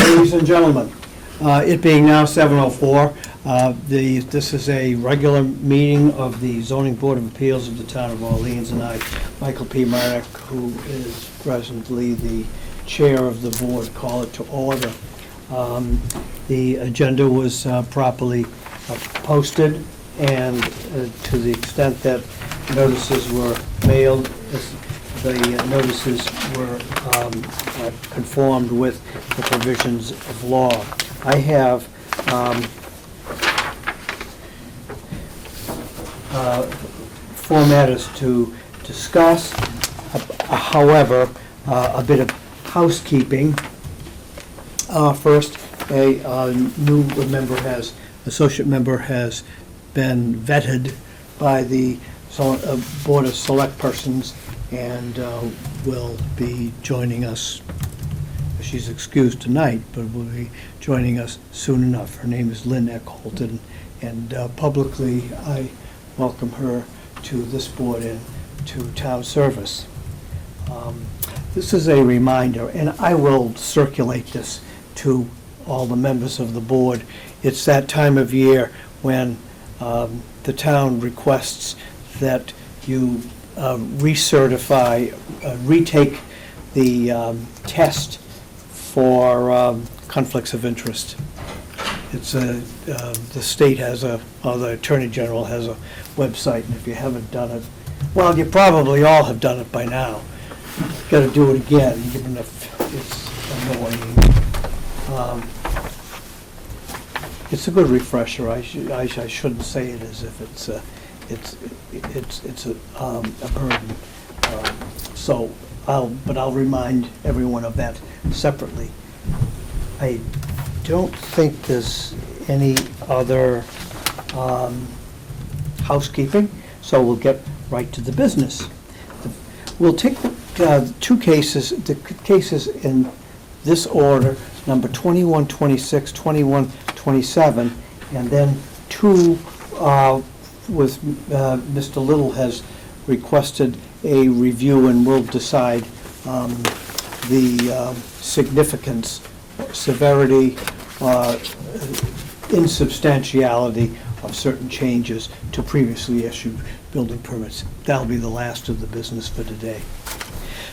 Ladies and gentlemen, it being now 7:04, this is a regular meeting of the Zoning Board of Appeals of the Town of Orleans, and I, Michael P. Marnick, who is presently the chair of the board, call it to order. The agenda was properly posted, and to the extent that notices were mailed, the notices were conformed with the provisions of law. I have four matters to discuss. However, a bit of housekeeping. First, a new associate member has been vetted by the Board of Select Persons and will be joining us. She's excused tonight, but will be joining us soon enough. Her name is Lynn Eckholton, and publicly I welcome her to this board and to town service. This is a reminder, and I will circulate this to all the members of the board. It's that time of year when the town requests that you recertify, retake the test for conflicts of interest. It's the state has or the Attorney General has a website, and if you haven't done it, well, you probably all have done it by now. Got to do it again, given it's annoying. It's a good refresher. I shouldn't say it as if it's a burden. But I'll remind everyone of that separately. I don't think there's any other housekeeping, so we'll get right to the business. We'll take the the cases in this order, number 2126, 2127, and then two with Mr. Little has requested a review, and we'll decide the significance, severity, insubstantiality of certain changes to previously issued building permits. That'll be the last of the business for today.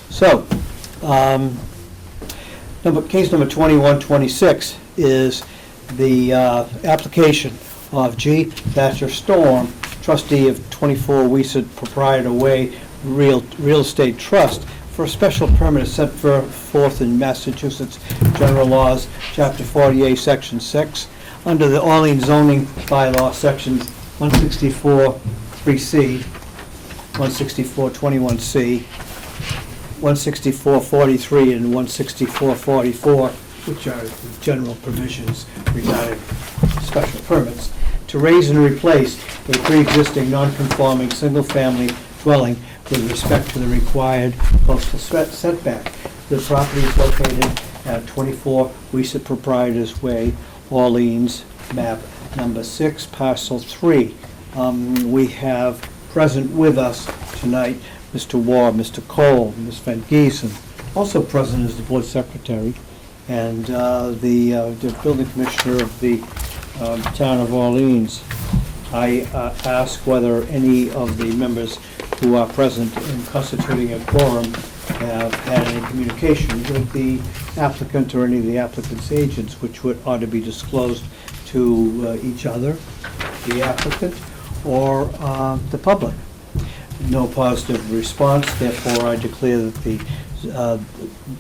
So, case number 2126 is the application of G. Thatcher Storm, trustee of 24 Weesett Proprietor Way Real Estate Trust, for a special permit set forth in Massachusetts General Laws, Chapter 48, Section 6, under the Orleans zoning bylaw, Sections 164 3C, 164 21C, 164 43, and 164 44, which are the general provisions regarding special permits, to raise and replace a pre-existing non-conforming single-family dwelling with respect to the required coastal setback. The property is located at 24 Weesett Proprietors Way, Orleans, map number 6, parcel 3. We have present with us tonight Mr. Ward, Mr. Cole, Ms. Van Giesen. Also present is the board secretary and the building commissioner of the town of Orleans. I ask whether any of the members who are present in constituting a quorum have had any communication with the applicant or any of the applicant's agents, which ought to be disclosed to each other, the applicant, or the public. No positive response, therefore I declare that the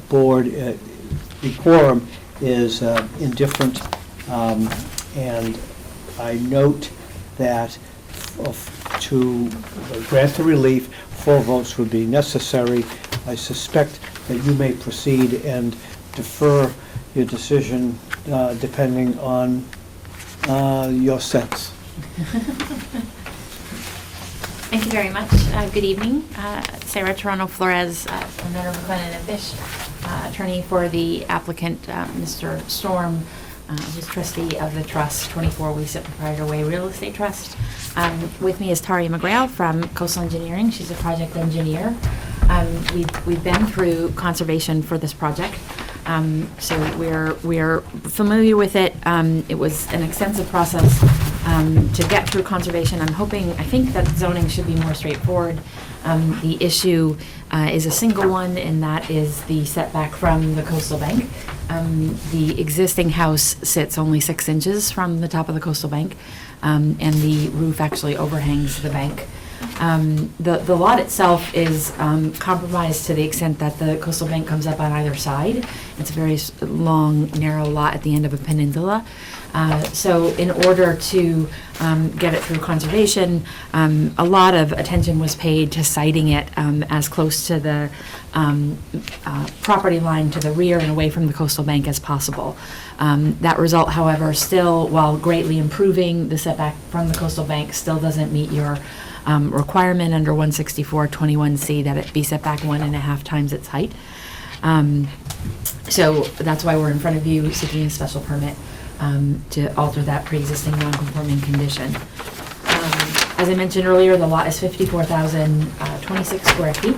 board, the quorum is indifferent, and I note that to grant the relief, 4 votes would be necessary. I suspect that you may proceed and defer your decision depending on your sense. Thank you very much. Good evening. Sarah Toronto Flores from Renner McLennan and Fish, attorney for the applicant, Mr. Storm, who's trustee of the trust, 24 Weesett Proprietor Way Real Estate Trust. With me is Tari McGrail from Coastal Engineering. She's a project engineer. We've been through conservation for this project. So we're familiar with it. It was an extensive process to get through conservation. I think that zoning should be more straightforward. The issue is a single one, and that is the setback from the coastal bank. The existing house sits only 6 inches from the top of the coastal bank, and the roof actually overhangs the bank. The lot itself is compromised to the extent that the coastal bank comes up on either side. It's a very long, narrow lot at the end of a peninsula. So in order to get it through conservation, a lot of attention was paid to siting it as close to the property line to the rear and away from the coastal bank as possible. That result, however, still, while greatly improving the setback from the coastal bank, still doesn't meet your requirement under 164-21C that it be set back 1.5 times its height. So that's why we're in front of you seeking a special permit to alter that pre-existing non-conforming condition. As I mentioned earlier, the lot is 54,026 square feet.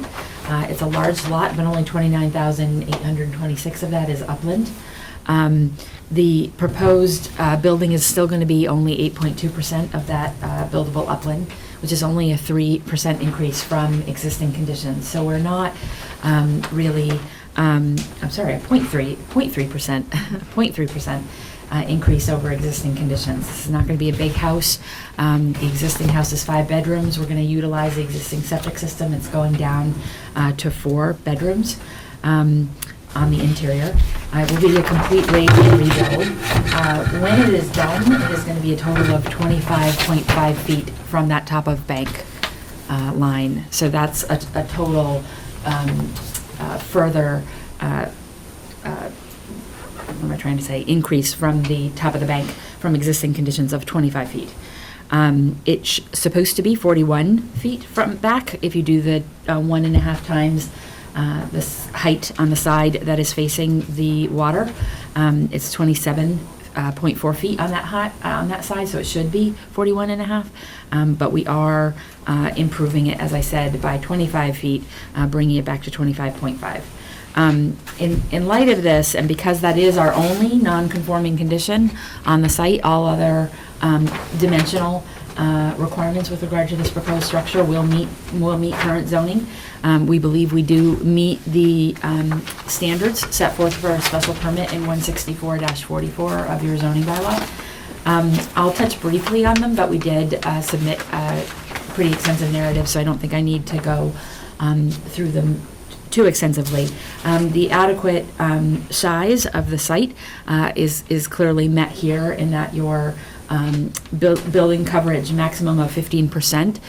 It's a large lot, but only 29,826 of that is upland. The proposed building is still going to be only 8.2% of that buildable upland, which is only a 3% increase from existing conditions. So we're not really, a 0.3% increase over existing conditions. This is not going to be a big house. The existing house is 5 bedrooms. We're going to utilize the existing septic system. It's going down to 4 bedrooms. On the interior. It will be a complete raise and rebuild. When it is done, it is going to be a total of 25.5 feet from that top of bank line. So that's a total further, what am I trying to say, increase from the top of the bank from existing conditions of 25 feet. It's supposed to be 41 feet from back if you do the 1.5 times this height on the side that is facing the water. It's 27.4 feet on that side, so it should be 41.5. But we are improving it, as I said, by 25 feet, bringing it back to 25.5. In light of this, and because that is our only non-conforming condition on the site, all other dimensional requirements with regard to this proposed structure will meet current zoning. We believe we do meet the standards set forth for a special permit in 164-44 of your zoning bylaw. I'll touch briefly on them, but we did submit a pretty extensive narrative, so I don't think I need to go through them too extensively. The adequate size of the site is clearly met here in that your building coverage maximum of 15%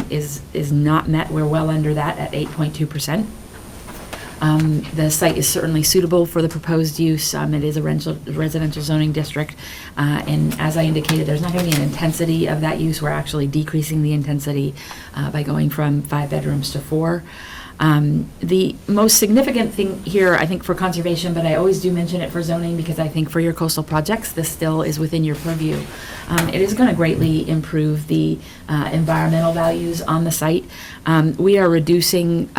is not met. We're well under that at 8.2%. The site is certainly suitable for the proposed use. It is a residential zoning district, and as I indicated, there's not going to be an intensity of that use. We're actually decreasing the intensity by going from 5 bedrooms to 4. The most significant thing here, I think, for conservation, but I always do mention it for zoning because I think for your coastal projects, this still is within your purview. It is going to greatly improve the environmental values on the site. We are reducing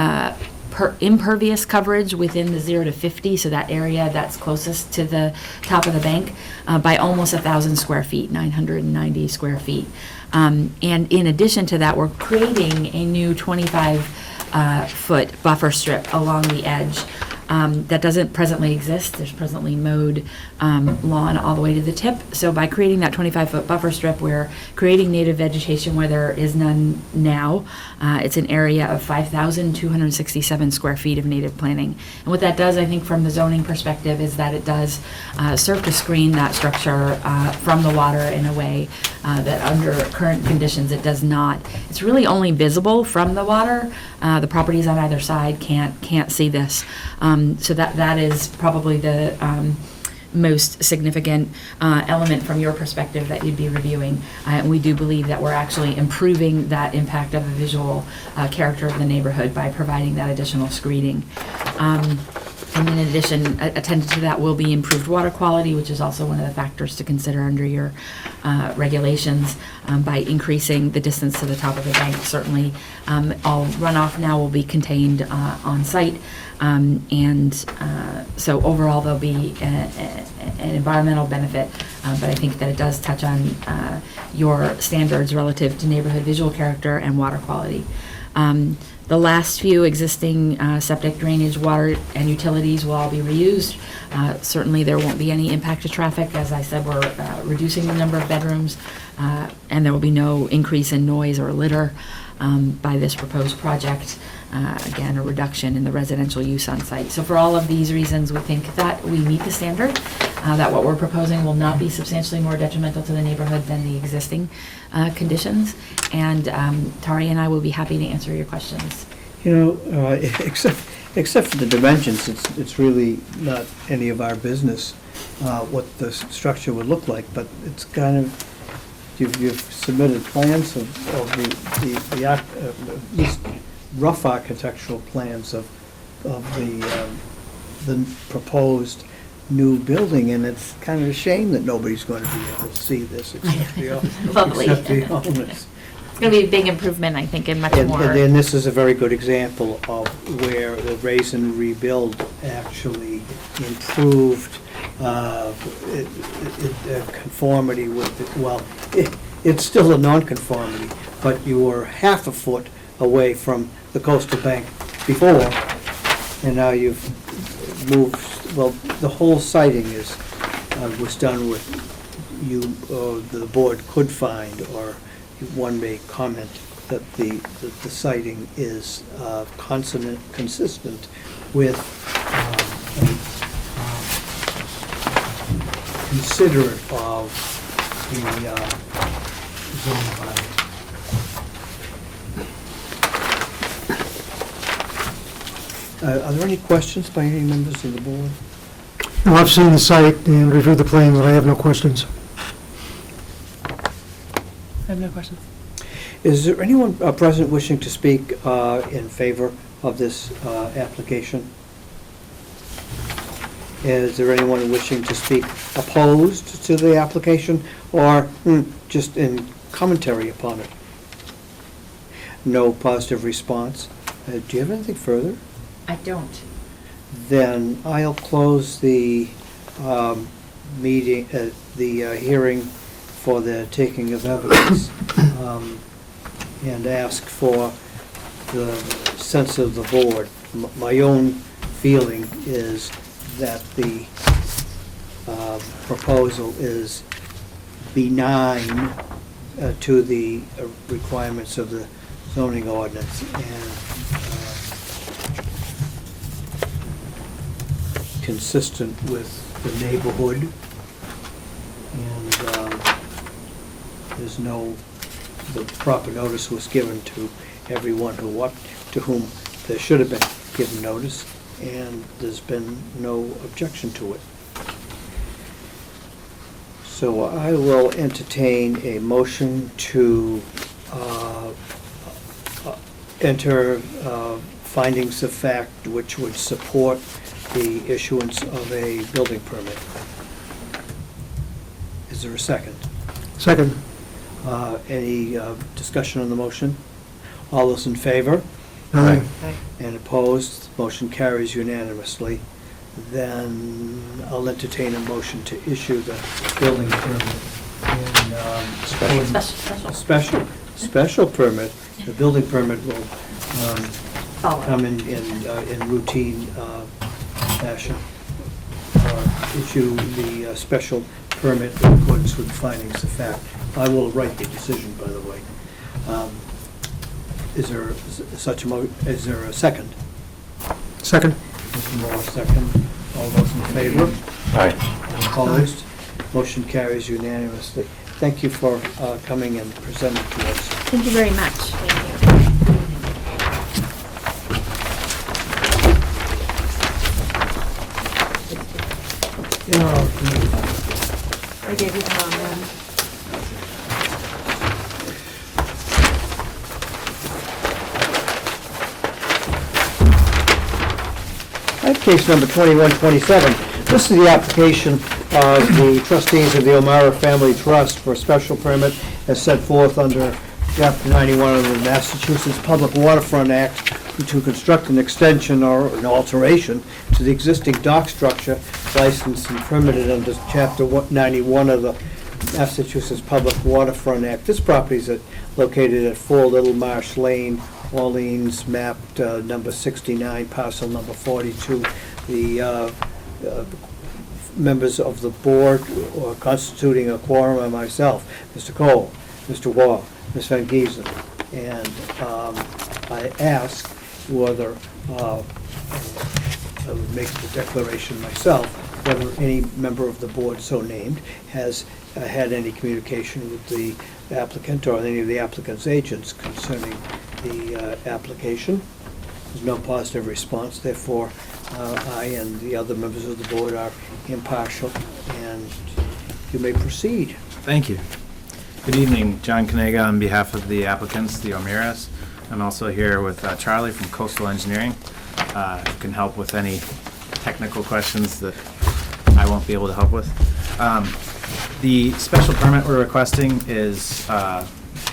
impervious coverage within the 0 to 50, so that area that's closest to the top of the bank, by almost 1,000 square feet, 990 square feet. And in addition to that, we're creating a new 25-foot buffer strip along the edge that doesn't presently exist. There's presently mowed lawn all the way to the tip. So by creating that 25-foot buffer strip, we're creating native vegetation where there is none now. It's an area of 5,267 square feet of native planting. And what that does, I think, from the zoning perspective, is that it does serve to screen that structure from the water in a way that under current conditions it does not. It's really only visible from the water. The properties on either side can't see this. So that is probably the most significant element from your perspective that you'd be reviewing. And we do believe that we're actually improving that impact of the visual character of the neighborhood by providing that additional screening. And in addition, attended to that will be improved water quality, which is also one of the factors to consider under your regulations by increasing the distance to the top of the bank. Certainly, all runoff now will be contained on site. So overall, there'll be an environmental benefit, but I think that it does touch on your standards relative to neighborhood visual character and water quality. The last few existing septic, drainage, water, and utilities will all be reused. Certainly, there won't be any impact to traffic. As I said, we're reducing the number of bedrooms, and there will be no increase in noise or litter by this proposed project. Again, a reduction in the residential use on site. So for all of these reasons, we think that we meet the standard, that what we're proposing will not be substantially more detrimental to the neighborhood than the existing conditions. And Tari and I will be happy to answer your questions. Except for the dimensions, it's really not any of our business what the structure would look like, but it's kind of, you've submitted plans of the at least rough architectural plans of the proposed new building, and it's kind of a shame that nobody's going to be able to see this except Lovely. except the owners. It's going to be a big improvement, I think, and much more. And this is a very good example of where the raise and rebuild actually improved conformity with, it's still a non-conformity, but you were half a foot away from the coastal bank before, and now you've moved, the whole siting was done with, the board could find, or one may comment that the siting is consistent with considerate of the zoning bylaw. Are there any questions by any members of the board? No, I've seen the site and reviewed the plans, and I have no questions. I have no questions. Is there anyone present wishing to speak in favor of this application? Is there anyone wishing to speak opposed to the application, or just in commentary upon it? No positive response. Do you have anything further? I don't. Then I'll close the meeting, the hearing for the taking of evidence, and ask for the sense of the board. My own feeling is that the proposal is benign to the requirements of the zoning ordinance, and consistent with the neighborhood, and the proper notice was given to everyone to whom there should have been given notice, and there's been no objection to it. So I will entertain a motion to enter findings of fact which would support the issuance of a building permit. Is there a second? Second. Any discussion on the motion? All those in favor? Aye. And opposed? Motion carries unanimously. Then I'll entertain a motion to issue the building permit. Special permit. The building permit will come in routine fashion. Issue the special permit in accordance with findings of fact. I will write the decision, by the way. Is there is there a second? Second. Mr. Moore, second. All those in favor? Aye. Opposed? Motion carries unanimously. Thank you for coming and presenting to us. Thank you very much. Thank you. I gave you the wrong one. I have case number 2127. This is the application of the trustees of the O'Mara Family Trust for a special permit as set forth under Chapter 91 of the Massachusetts Public Waterfront Act to construct an extension or an alteration to the existing dock structure licensed and permitted under Chapter 91 of the Massachusetts Public Waterfront Act. This property is located at 4 Little Marsh Lane, Orleans, mapped number 69, parcel number 42. The members of the board or constituting a quorum are myself, Mr. Cole, Mr. Wall, Ms. Van Giesen, and I ask whether, I would make the declaration myself, whether any member of the board so named has had any communication with the applicant or any of the applicant's agents concerning the application. There's no positive response, therefore I and the other members of the board are impartial, and you may proceed. Thank you. Good evening, John Kanaga on behalf of the applicants, the O'Mearas. I'm also here with Charlie from Coastal Engineering, who can help with any technical questions that I won't be able to help with. The special permit we're requesting is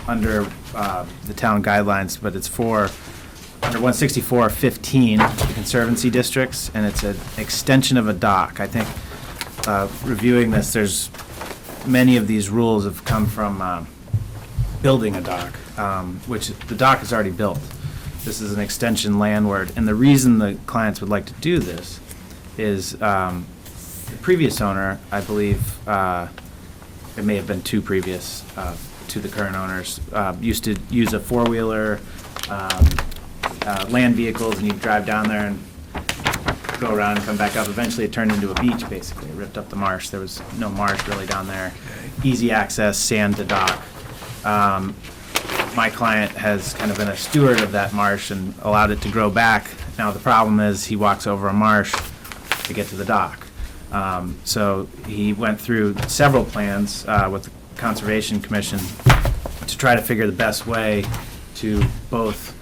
under the town guidelines, but it's for under 164-15, the conservancy districts, and it's an extension of a dock. I think reviewing this, there's many of these rules have come from building a dock, which the dock is already built. This is an extension landward, and the reason the clients would like to do this is the previous owner, I believe, it may have been two previous to the current owners, used to use a four-wheeler, land vehicles, and you'd drive down there and go around and come back up. Eventually, it turned into a beach, basically. It ripped up the marsh. There was no marsh really down there. Easy access, sand to dock. My client has kind of been a steward of that marsh and allowed it to grow back. Now, the problem is he walks over a marsh to get to the dock. So he went through several plans with the Conservation Commission to try to figure the best way to both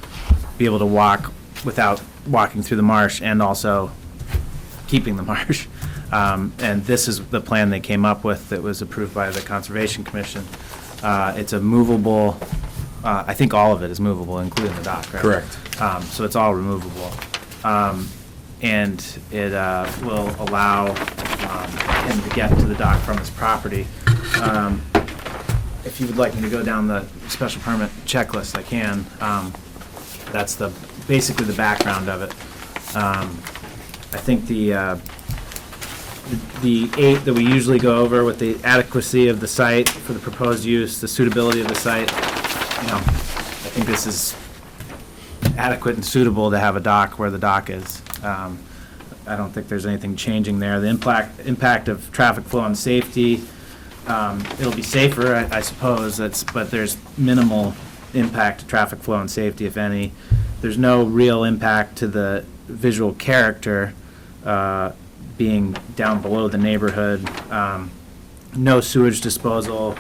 be able to walk without walking through the marsh and also keeping the marsh. And this is the plan they came up with that was approved by the Conservation Commission. It's a movable, I think all of it is movable, including the dock, right? Correct. So it's all removable. And it will allow him to get to the dock from his property. If you would like me to go down the special permit checklist, I can. That's basically the background of it. I think the 8 that we usually go over with the adequacy of the site for the proposed use, the suitability of the site, I think this is adequate and suitable to have a dock where the dock is. I don't think there's anything changing there. The impact of traffic flow and safety, it'll be safer, I suppose, but there's minimal impact to traffic flow and safety, if any. There's no real impact to the visual character being down below the neighborhood. No sewage disposal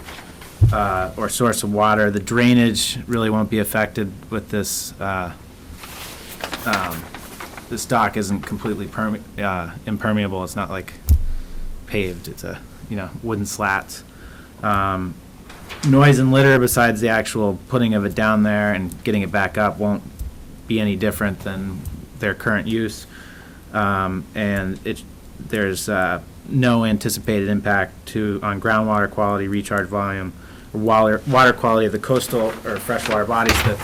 or source of water. The drainage really won't be affected with this. This dock isn't completely impermeable. It's not like paved. It's a wooden slats. Noise and litter, besides the actual putting of it down there and getting it back up, won't be any different than their current use. And there's no anticipated impact on groundwater quality, recharge volume, or water quality of the coastal or freshwater bodies. That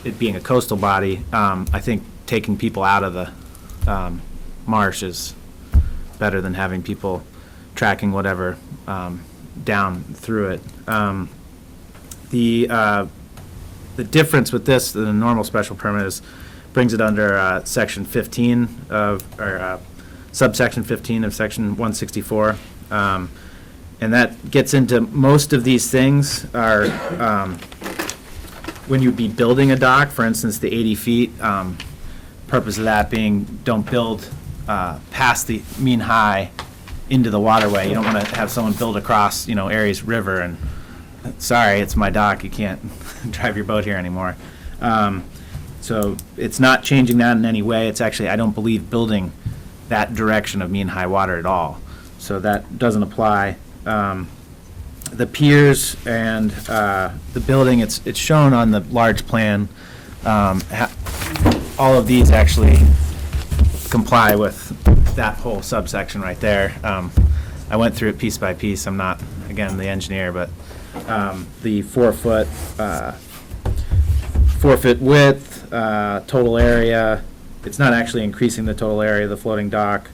it being a coastal body, I think taking people out of the marsh is better than having people tracking whatever down through it. The difference with this than a normal special permit is brings it under section 15 of, or subsection 15 of section 164. And that gets into most of these things are when you'd be building a dock, for instance, the 80 feet, purpose of that being don't build past the mean high into the waterway. You don't want to have someone build across, Aries River and, sorry, it's my dock, you can't drive your boat here anymore. So it's not changing that in any way. It's actually, I don't believe, building that direction of mean high water at all. So that doesn't apply. The piers and the building, it's shown on the large plan. All of these actually comply with that whole subsection right there. I went through it piece by piece. I'm not, again, the engineer, but the 4 foot width, total area, it's not actually increasing the total area of the floating dock,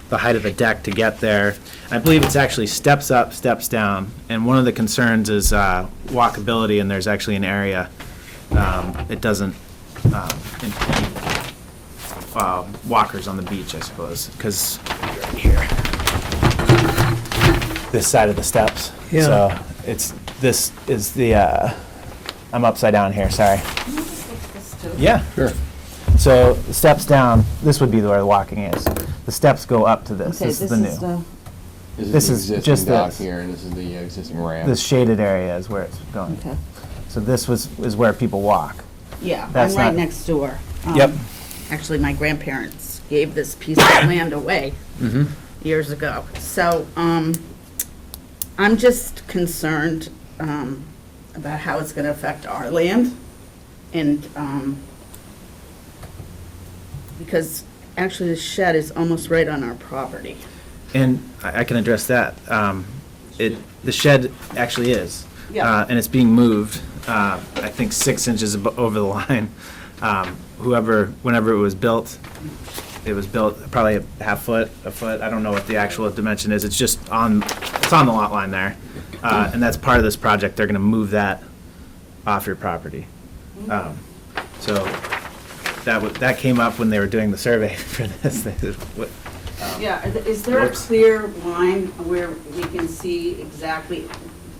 the height of the deck to get there. I believe it's actually steps up, steps down, and one of the concerns is walkability, and there's actually an area. It doesn't impede walkers on the beach, I suppose, because here, this side of the steps. Yeah. So this is the, I'm upside down here, sorry. Yeah. Sure. So the steps down, this would be where the walking is. The steps go up to this. Okay, This is the new. This This is is the just existing dock this. here, and this is the existing ramp. This shaded area is where it's going. Okay. So this is where people walk. Yeah, I'm That's right not- next door. Yep. Actually, my grandparents gave this piece of land away years ago. So, I'm just concerned about how it's gonna affect our land. And, because actually the shed is almost right on our property. And I can address that. The shed actually is. Yeah. And it's being moved, I think 6 inches over the line. Whenever it was built probably a half foot, a foot. I don't know what the actual dimension is. It's just it's on the lot line there. And that's part of this project. They're gonna move that off your property. So that came up when they were doing the survey for this. They said, what- Yeah, is there a Whoops. clear line where we can see exactly,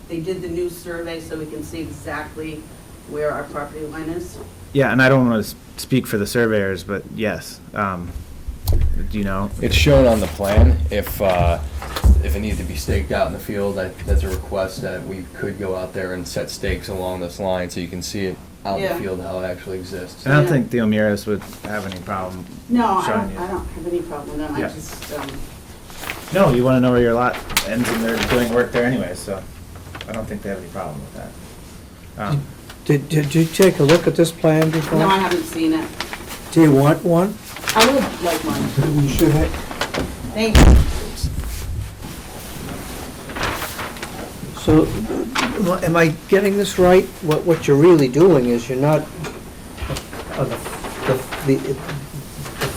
they did the new survey so we can see exactly where our property line is? Yeah, and I don't want to speak for the surveyors, but yes. Do you know? It's shown on the plan. If it needed to be staked out in the field, that's a request that we could go out there and set stakes along this line so you can see it out in Yeah. the field how it actually exists. And I don't Yeah. think the Omiras would have any problem No, I showing don't, you. I don't have any problem with them, I Yeah. just, No, you want to know where your lot ends, and they're doing work there anyway, so I don't think they have any problem with that. Did you take a look at this plan before? no, I haven't seen it. Do you want one? I would like one. You should have. Thank you. So, am I getting this right? What you're really doing is you're not, the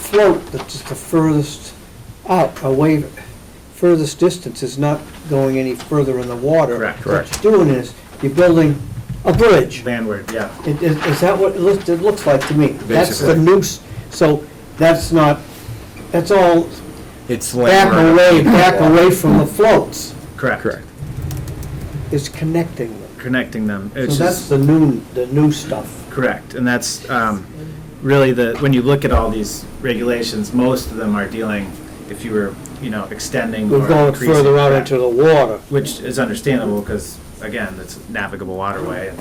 float that's the furthest out, away, furthest distance is not going any further in the water. Correct. What you're doing is, you're building a bridge. Landward, yeah. Is that what it looks like to me? That's the Basically. noose, so that's not, that's all It's back away from the floats. Correct. Is connecting them. Connecting them. So It's that's just, the new stuff. correct, and that's really when you look at all these regulations, most of them are dealing, if you were, extending or We're going increasing. further out Correct. into the water. Which is understandable, because, again, it's a navigable waterway, and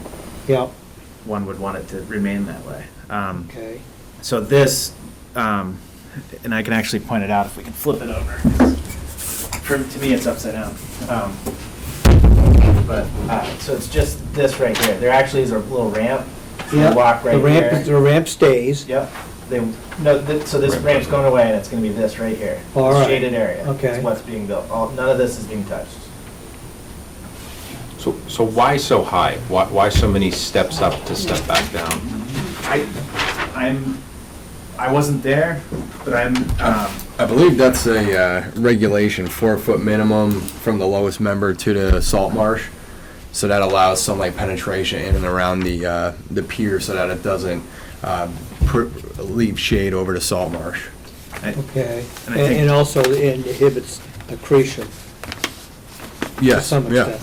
Yeah, one would want it to remain that way. okay. So this, and I can actually point it out if we can flip it over. To me, it's upside down. So it's just this right here. There actually is a little ramp. So you Yeah, walk right here. the ramp stays. Yep. So this ramp's going away, and it's gonna be this right here. All This right. shaded area. Okay. Is what's being built. None of this is being touched. So why so high? Why so many steps up to step back down? I wasn't there, but I believe that's a regulation, 4-foot minimum from the lowest member to the salt marsh. So that allows sunlight penetration in and around the pier so that it doesn't leave shade over the salt marsh. Okay. And I think- And also it inhibits accretion to Yes, some yeah. extent.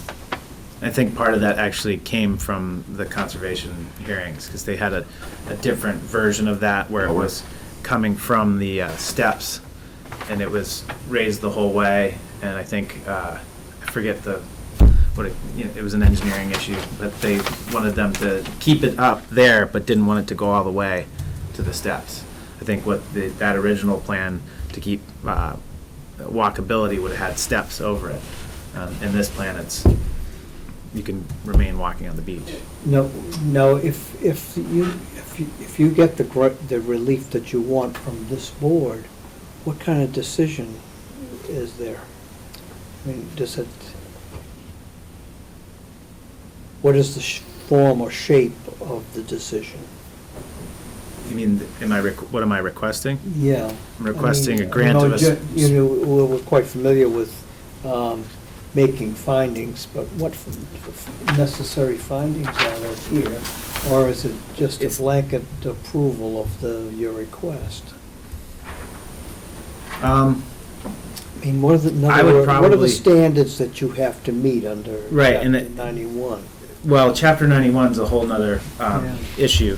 I think part of that actually came from the conservation hearings, because they had a different version of that where it was coming from the steps, and it was raised the whole way, and I think, I forget it was an engineering issue, but they wanted them to keep it up there, but didn't want it to go all the way to the steps. I think that original plan to keep walkability would have had steps over it. In this plan, you can remain walking on the beach. No, if you get the relief that you want from this board, what kind of decision is there? I mean, what is the form or shape of the decision? You mean, what am I requesting? Yeah. I'm requesting I a mean, grant of a. You know, we're quite familiar with making findings, but what necessary findings are there here? Or is it just a blanket approval of your request? I mean, what are I would what are probably- the standards that you have to meet under Right, and Chapter it- 91? Well, Chapter 91 is a whole nother Yeah. issue.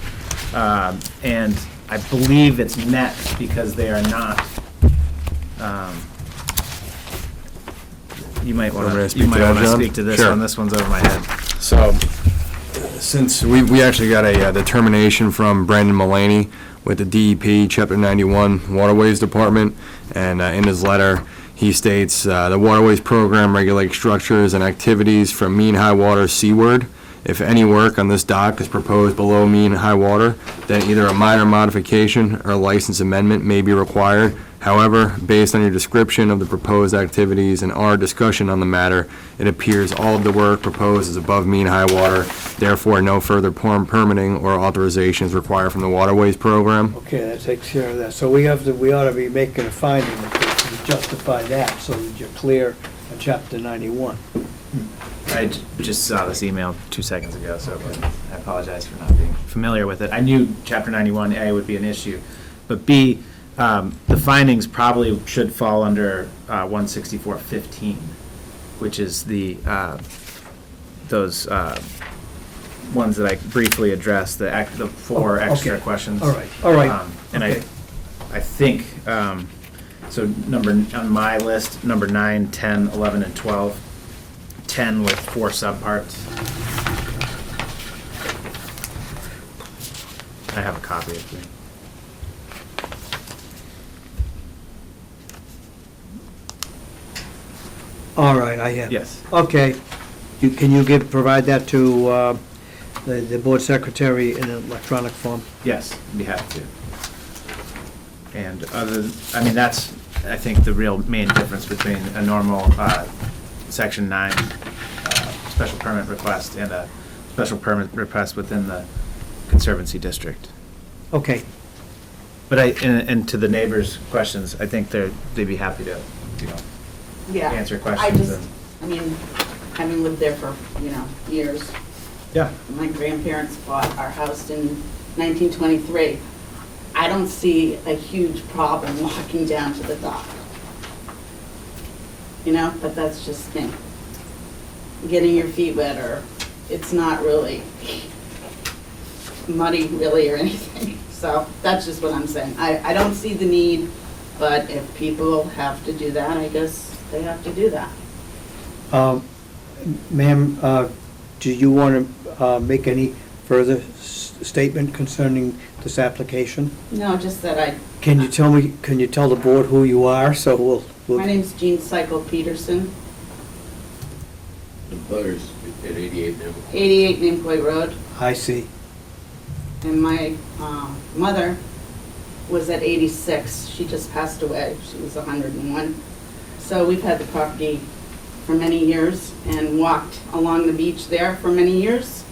And I believe it's met because they are not, you might want Want me to to, speak to that, John? speak to this Sure. one. This one's over my head. So, since we actually got a determination from Brandon Mulaney with the DEP, Chapter 91 Waterways Department, and in his letter, he states, the Waterways Program regulates structures and activities from mean high water seaward. If any work on this dock is proposed below mean high water, then either a minor modification or a license amendment may be required. However, based on your description of the proposed activities and our discussion on the matter, it appears all of the work proposed is above mean high water. Therefore, no further permitting or authorization is required from the Waterways Program. Okay, that takes care of that. So we ought to be making a finding to justify that, so that you're clear on Chapter 91. I just saw this email 2 seconds ago, so I apologize for not being familiar with it. I knew Chapter 91A would be an issue, but B, the findings probably should fall under 164.15, which is those ones that I briefly addressed, the four Oh, extra okay. questions. All right. And Okay. I think, so on my list, number 9, 10, 11, and 12. 10 with 4 subparts. I have a copy of it. All right, I have. Yes. Okay. Can you provide that to the board secretary in an electronic form? Yes, I'd be happy to. And that's, I think, the real main difference between a normal Section 9 special permit request and a special permit request within the Conservancy District. Okay. But and to the neighbors' questions, I think they'd be happy to, Yeah. answer I questions. just, having lived there for, years, Yeah. my grandparents bought our house in 1923. I don't see a huge problem walking down to the dock. But that's just me. Getting your feet wet, or it's not really muddy really or anything. So that's just what I'm saying. I don't see the need, but if people have to do that, I guess they have to do that. Ma'am, do you want to make any further statement concerning this application? No, just that Can you tell the board who you are, so we'll... my name's Jean Cycle Peterson, The butters at 88 now. 88 Nimcoy Road, I see. and my mother was at 86. She just passed away. She was 101. So we've had the property for many years and walked along the beach there for many years.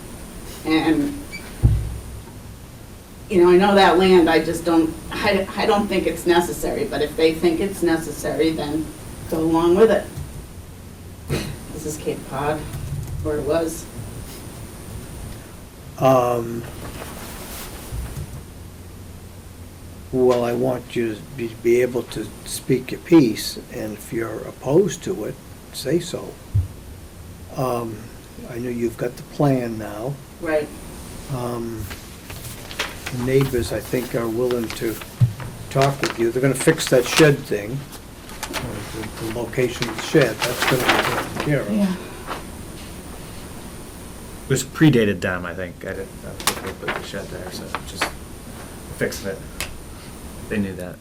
And, I know that land, I just don't, I don't think it's necessary, but if they think it's necessary, then go along with it. This is Cape Cod, where it was. Well, I want you to be able to speak your piece, and if you're opposed to it, say so. I know you've got the plan now. Right. The neighbors, I think, are willing to talk with you. They're gonna fix that shed thing, the location of the shed, that's gonna be taken care of. Yeah. It was predated them, I think. I think they put the shed there, so just fixing it. They knew that.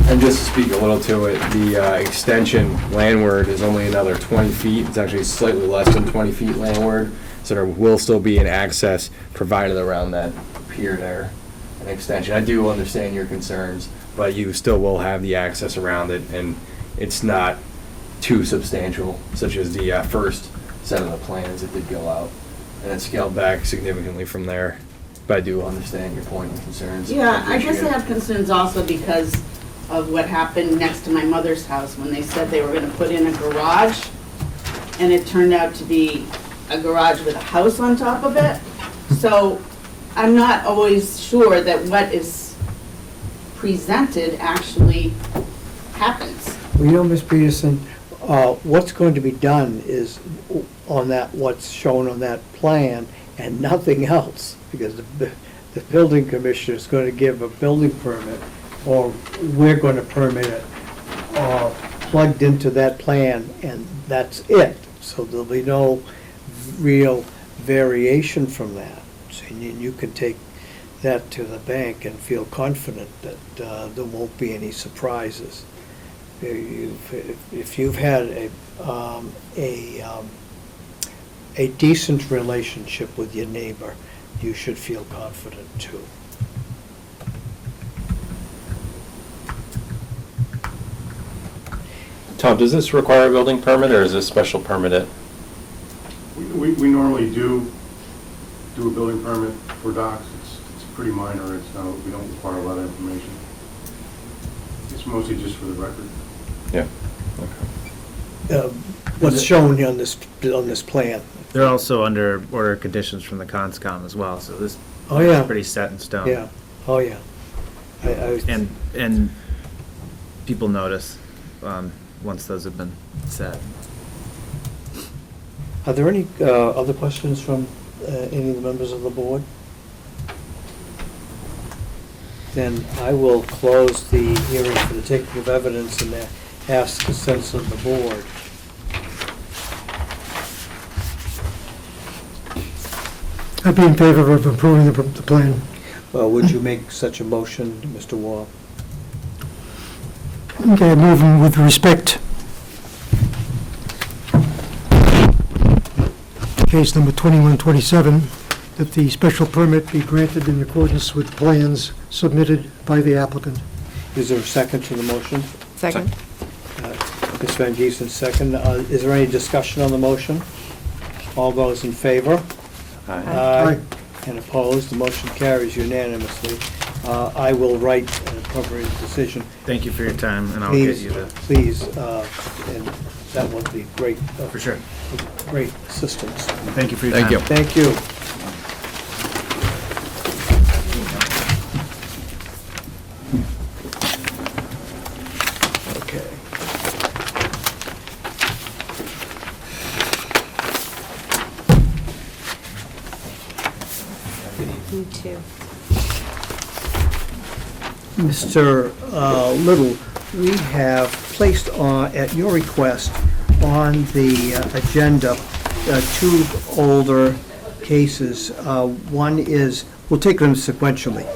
And just to speak a little to it, the extension landward is only another 20 feet. It's actually slightly less than 20 feet landward, so there will still be an access provided around that pier there, an extension. I do understand your concerns, but you still will have the access around it, and it's not too substantial, such as the first set of the plans that did go out. And it's scaled back significantly from there, but I do understand your point and concerns. Yeah, I guess appreciate I it. have concerns also because of what happened next to my mother's house when they said they were gonna put in a garage, and it turned out to be a garage with a house on top of it. So I'm not always sure that what is presented actually happens. Well, you know, Ms. Peterson, what's going to be done is on that, what's shown on that plan and nothing else, because the building commissioner is going to give a building permit, or we're going to permit it, plugged into that plan, and that's it. So there'll be no real variation from that. So you can take that to the bank and feel confident that there won't be any surprises. If you've had a decent relationship with your neighbor, you should feel confident too. Tom, does this require a building permit, or is this special permit it? We normally do a building permit for docks. It's pretty minor. It's not, we don't require a lot of information. It's mostly just for the record. Yeah. What's shown on this plan. They're also under order of conditions from the CONSCOM as well, so this Oh, yeah. is pretty set in stone. Yeah, oh, yeah. And people notice once those have been set. Are there any other questions from any of the members of the board? Then I will close the hearing for the taking of evidence and ask the sense of the board. I'd be in favor of approving the plan. Would you make such a motion, Mr. Wall? Okay, moving with respect. Case number 2127, that the special permit be granted in accordance with plans submitted by the applicant. Is there a second to the motion? Second. Ms. Van Giesen, second. Is there any discussion on the motion? All those in favor? Aye. And opposed, the motion carries unanimously. I will write an appropriate decision. Thank you for your time, and I'll get you the, Please, and that would be great. for sure. Great assistance. Thank you for your time. Thank you. Thank you. Okay. Me too. Mr. Little, we have placed at your request on the agenda two older cases. One is, we'll take them sequentially.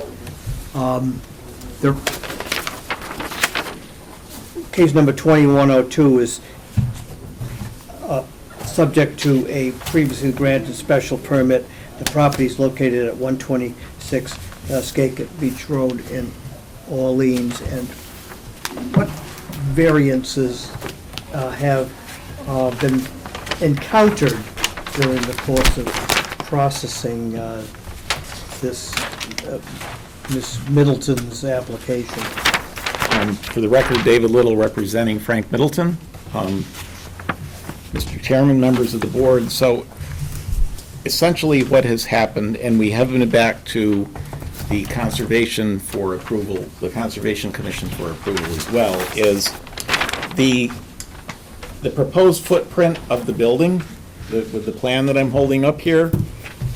Case number 2102 is subject to a previously granted special permit. The property is located at 126 Skakit Beach Road in Orleans. And what variances have been encountered during the course of processing this Ms. Middleton's application? For the record, David Little representing Frank Middleton. Mr. Chairman, members of the board, so essentially what has happened, and we have been back to the Conservation for approval, the Conservation Commission for approval as well, is the proposed footprint of the building, with the plan that I'm holding up here,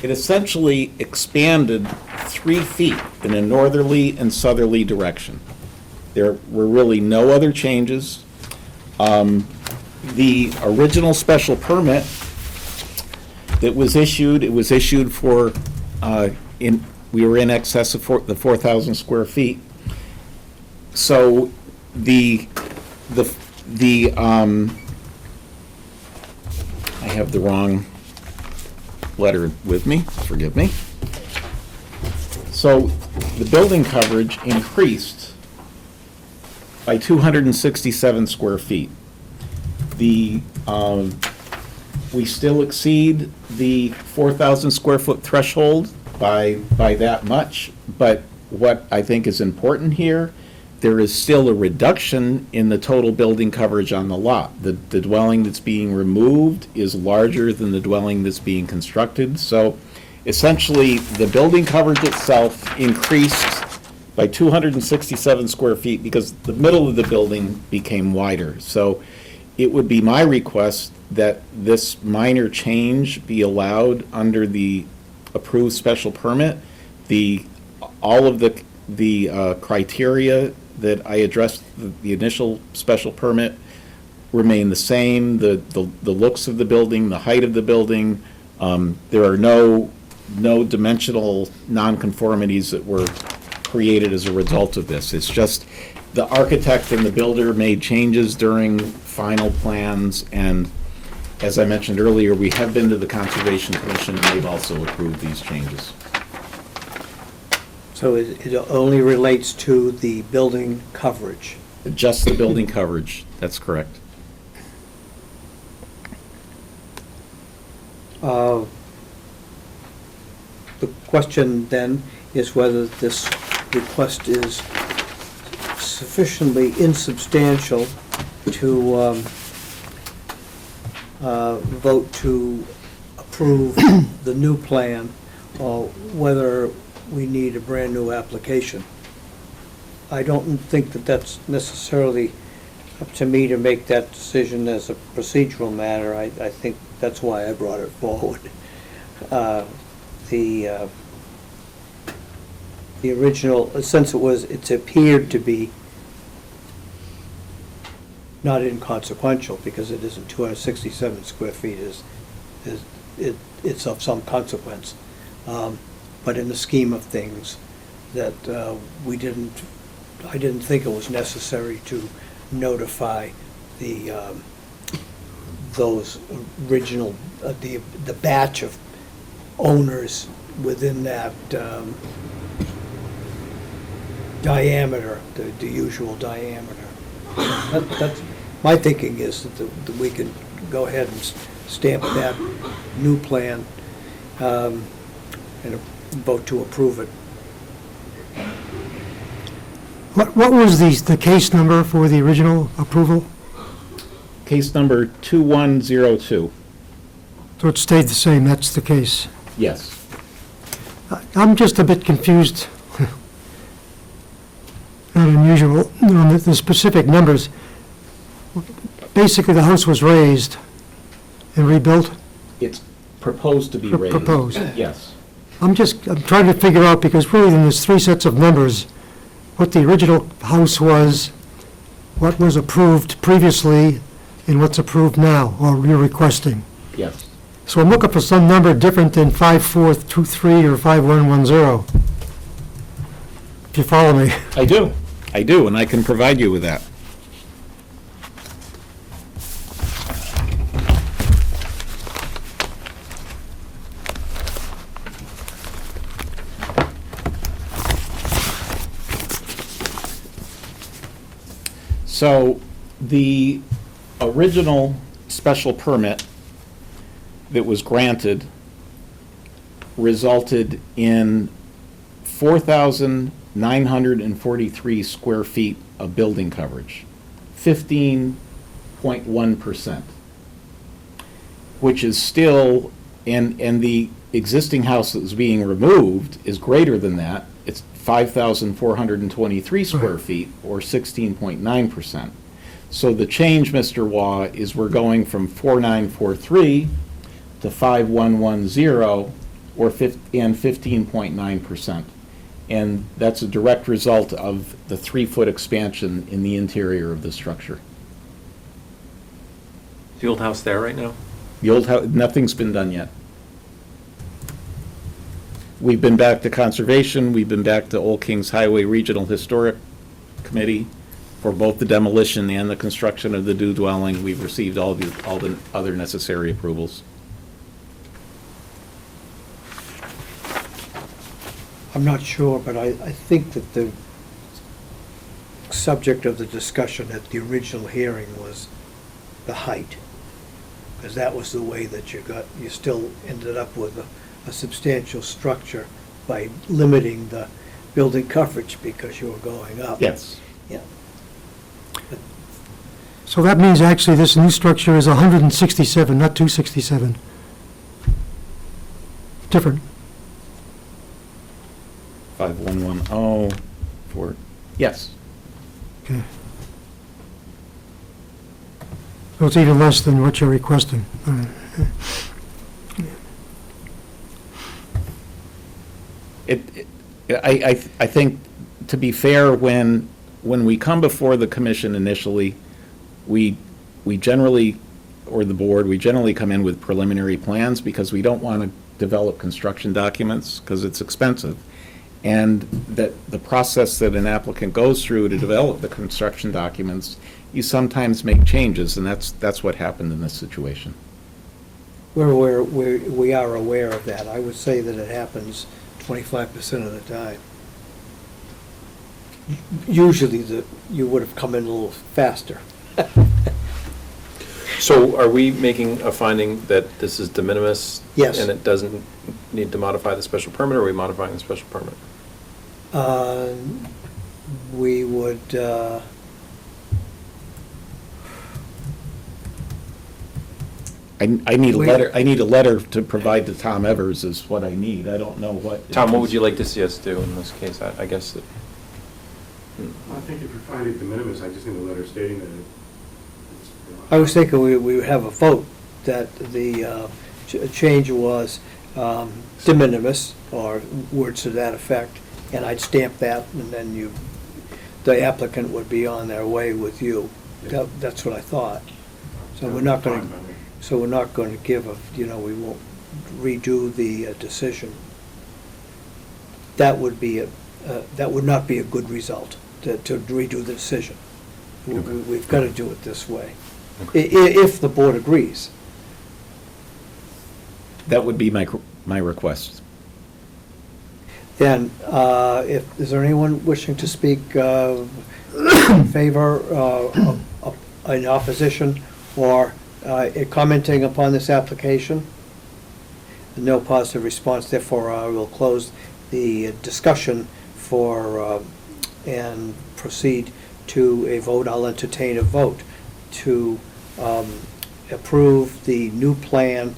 it essentially expanded 3 feet in a northerly and southerly direction. There were really no other changes. The original special permit that was issued, it was issued for, we were in excess of the 4,000 square feet. So the, I have the wrong letter with me, forgive me. So the building coverage increased by 267 square feet. The, we still exceed the 4,000 square foot threshold by that much, but what I think is important here, there is still a reduction in the total building coverage on the lot. The dwelling that's being removed is larger than the dwelling that's being constructed, so essentially, the building coverage itself increased by 267 square feet because the middle of the building became wider. So it would be my request that this minor change be allowed under the approved special permit. All of the criteria that I addressed, the initial special permit, remain the same. The looks of the building, the height of the building, there are no dimensional nonconformities that were created as a result of this. It's just the architect and the builder made changes during final plans, and as I mentioned earlier, we have been to the Conservation Commission, and they've also approved these changes. So it only relates to the building coverage. Just the building coverage, that's correct. The question then is whether this request is sufficiently insubstantial to vote to approve the new plan, or whether we need a brand-new application. I don't think that that's necessarily up to me to make that decision as a procedural matter. I think that's why I brought it forward. The original, since it appeared to be not inconsequential, because it isn't 267 square feet, it's of some consequence. But in the scheme of things, that I didn't think it was necessary to notify those original, the batch of owners within that diameter, the usual diameter. That's, my thinking is that we can go ahead and stamp that new plan and vote to approve it. What was the case number for the original approval? Case number 2102. So it stayed the same, that's the case. Yes. I'm just a bit confused, not unusual, on the specific numbers. Basically, the house was raised and rebuilt? It's proposed to be raised. Proposed. Yes. I'm trying to figure out, because really then there's three sets of numbers, what the original house was, what was approved previously, and what's approved now, or you're requesting. Yes. So I'm looking for some number different than 5423 or 5110. If you follow me. I do, and I can provide you with that. So the original special permit that was granted resulted in 4,943 square feet of building coverage, 15.1%, which is still, and the existing house that was being removed is greater than that. It's 5,423 square feet, or 16.9%. So the change, Mr. Waugh, is we're going from 4,943 to 5,110, or 15.9%. And that's a direct result of the 3-foot expansion in the interior of the structure. The old house there right now? The old house, nothing's been done yet. We've been back to Conservation, we've been back to Old Kings Highway Regional Historic Committee for both the demolition and the construction of the new dwelling. We've received all the other necessary approvals. I'm not sure, but I think that the subject of the discussion at the original hearing was the height. Because that was the way that you still ended up with a substantial structure by limiting the building coverage because you were going up. Yes. Yeah. So that means actually this new structure is 167, not 267. Different. 5110 for, yes. Okay. So it's even less than what you're requesting. All right. I think, to be fair, when we come before the commission initially, we generally, or the board, we generally come in with preliminary plans because we don't want to develop construction documents because it's expensive. And that the process that an applicant goes through to develop the construction documents, you sometimes make changes, and that's what happened in this situation. We are aware of that. I would say that it happens 25% of the time. Usually you would have come in a little faster. So are we making a finding that this is de minimis? Yes. And it doesn't need to modify the special permit, or are we modifying the special permit? We would, I need a letter to provide to Tom Evers is what I need. I don't know what. Tom, what would you like to see us do in this case? I guess that. I think if you find it de minimis, I just need a letter stating that I was thinking we would have a vote that the change was de minimis, or words to that effect, and I'd stamp that, and then the applicant would be on their way with you. That's what I thought. So we're not going to give we won't redo the decision. That would not be a good result, to redo the decision. We've got to do it this way, if the board agrees. That would be my request. Then, is there anyone wishing to speak in favor, in opposition, or commenting upon this application? No positive response, therefore I will close the discussion and proceed to a vote. I'll entertain a vote to approve the new plan,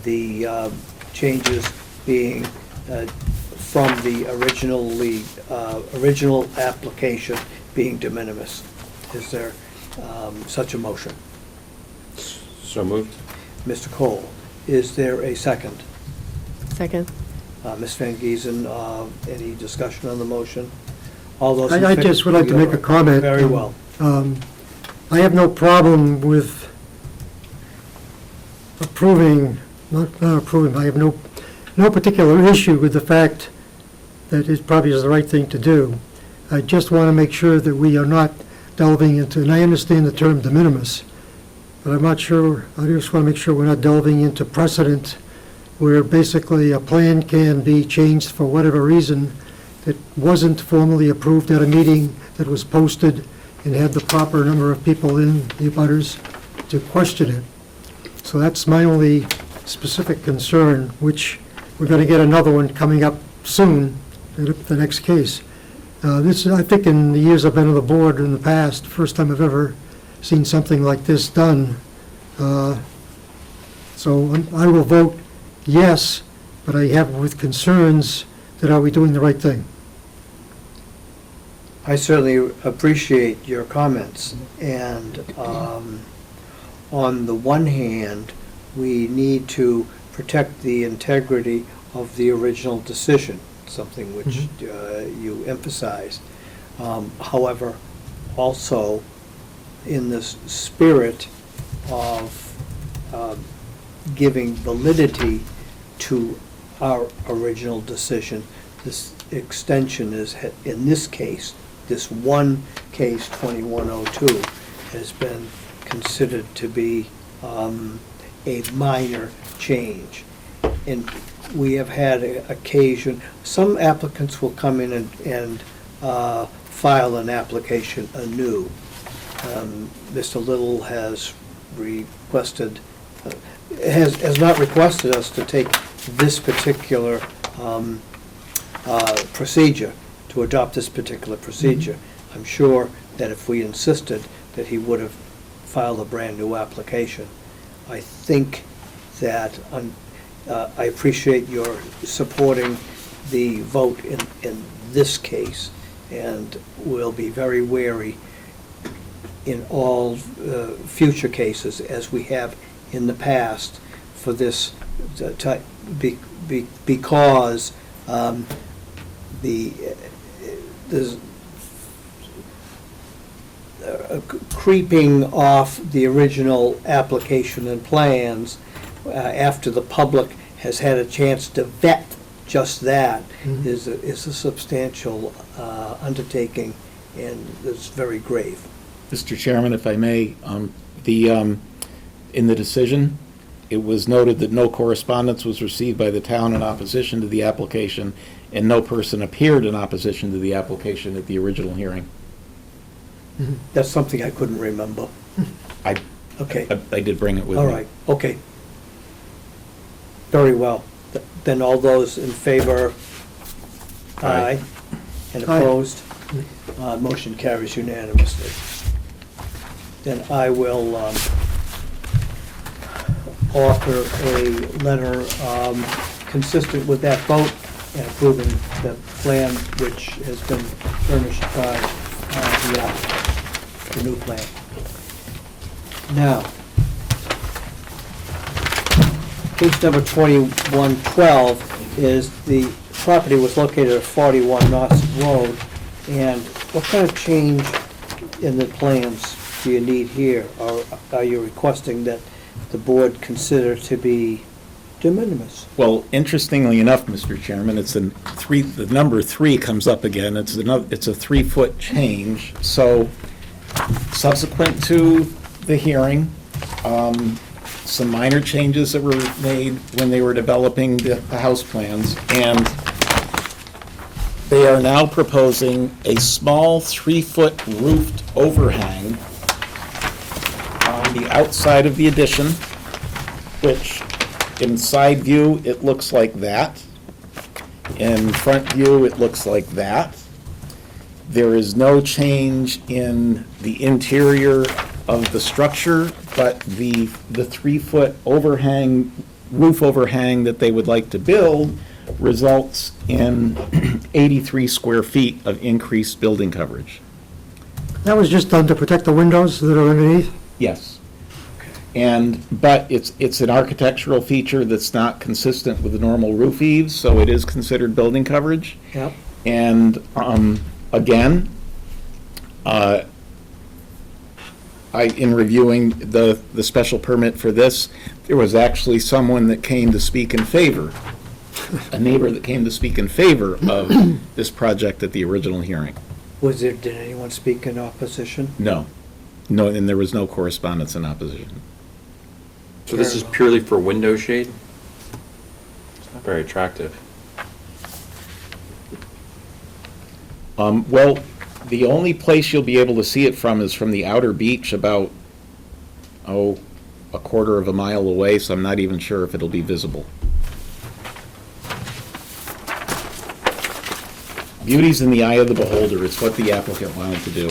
the changes being from the original application being de minimis. Is there such a motion? So moved. Mr. Cole, is there a second? Second. Ms. Van Giesen, any discussion on the motion? All those in I favor? just would like to make a comment. Very well. I have no problem with approving, not approving, I have no particular issue with the fact that it probably is the right thing to do. I just want to make sure that we are not delving into, and I understand the term de minimis, but I'm not sure, I just want to make sure we're not delving into precedent where basically a plan can be changed for whatever reason that wasn't formally approved at a meeting that was posted and had the proper number of people in, the abutters, to question it. So that's my only specific concern, which we're going to get another one coming up soon, the next case. This, I think in the years I've been on the board in the past, first time I've ever seen something like this done. So I will vote yes, but I have with concerns that are we doing the right thing? I certainly appreciate your comments, and on the one hand, we need to protect the integrity of the original decision, something which you emphasized. However, also, in the spirit of giving validity to our original decision. This extension is, in this case, this one case, 2102, has been considered to be a minor change. And we have had occasion, some applicants will come in and file an application anew. Mr. Little has requested, has not requested us to take this particular procedure, to adopt this particular procedure. I'm sure that if we insisted, that he would have filed a brand-new application. I think that I appreciate your supporting the vote in this case, and will be very wary in all future cases, as we have in the past, for this type, because there's creeping off the original application and plans after the public has had a chance to vet just that is a substantial undertaking, and it's very grave. Mr. Chairman, if I may, in the decision, it was noted that no correspondence was received by the town in opposition to the application, and no person appeared in opposition to the application at the original hearing. That's something I couldn't remember. I Okay, did bring it with me. all right, okay. Very well. Then all those in favor? Aye. And Aye. opposed? Motion carries unanimously. Then I will offer a letter consistent with that vote and approving the plan which has been furnished by the applicant, the new plan. Now, case number 2112 is the property was located at 41 Knott's Road, and what kind of change in the plans do you need here? Or are you requesting that the board consider to be de minimis? Well, interestingly enough, Mr. Chairman, it's the number 3 comes up again. It's a 3-foot change. So subsequent to the hearing, some minor changes that were made when they were developing the house plans, and they are now proposing a small 3-foot roofed overhang on the outside of the addition, which in side view, it looks like that. In front view, it looks like that. There is no change in the interior of the structure, but the 3-foot overhang, roof overhang that they would like to build results in 83 square feet of increased building coverage. That was just done to protect the windows that are underneath? Yes. But it's an architectural feature that's not consistent with the normal roof eaves, so it is considered building coverage. Yep. And again, in reviewing the special permit for this, there was actually someone that came to speak in favor, a neighbor that came to speak in favor of this project at the original hearing. Did anyone speak in opposition? No, and there was no correspondence in opposition. So this is purely for window shade? It's not very attractive. Well, the only place you'll be able to see it from is from the outer beach about, a quarter of a mile away, so I'm not even sure if it'll be visible. Beauty's in the eye of the beholder. It's what the applicant wanted to do.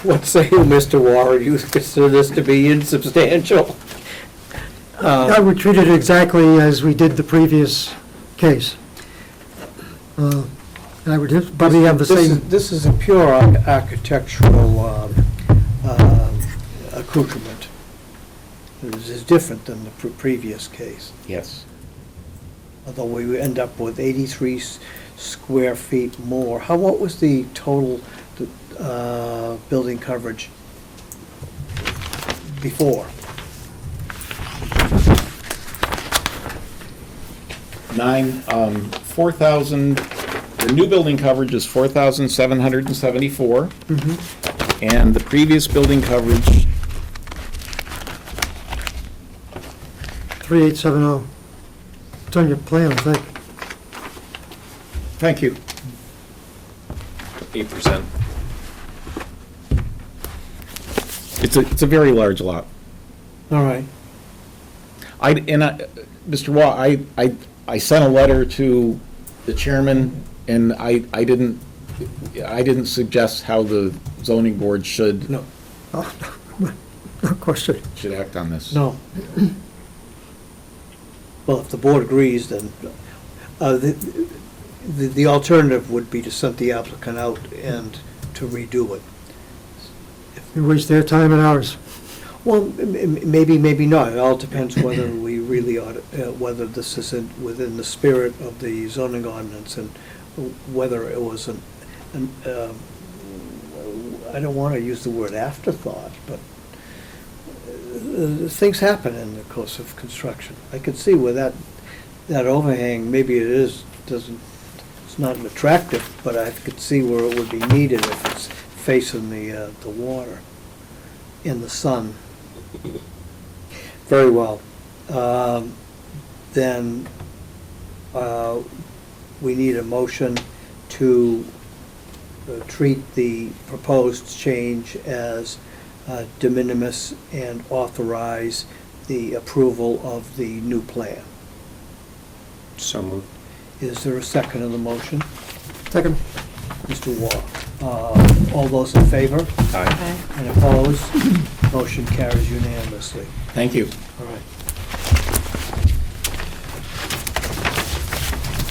What say you, Mr. Warren? You consider this to be insubstantial? I would treat it exactly as we did the previous case. I would probably have the same, This is a pure architectural accoutrement. This is different than the previous case, Yes. although we end up with 83 square feet more. What was the total building coverage before? 4,000, the new building coverage is 4,774. And the previous building coverage, 3870. It's on your plan, I think. thank you. 8%. It's a very large lot. All right. Mr. Waugh, I sent a letter to the chairman, and I didn't suggest how the zoning board should No, No question. act on this. no. Well, if the board agrees, then the alternative would be to send the applicant out and to redo it. You waste their time and ours. Well, maybe, maybe not. It all depends whether we really ought, whether this is within the spirit of the zoning ordinance and whether it was I don't want to use the word afterthought, but things happen in the course of construction. I could see where that overhang, maybe it's not attractive, but I could see where it would be needed if it's facing the water in the sun. Very well. Then we need a motion to treat the proposed change as de minimis and authorize the approval of the new plan. So moved. Is there a second on the motion? Second. Mr. Waugh. All those in favor? Aye. And opposed? Motion carries unanimously. Thank you. All right.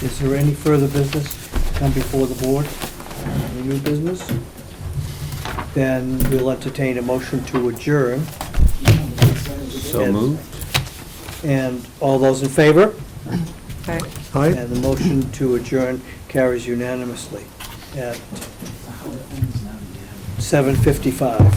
Is there any further business to come before the board? Any new business? Then we'll entertain a motion to adjourn. So moved. And all those in favor? Okay. Aye. And the motion to adjourn carries unanimously at 7:55.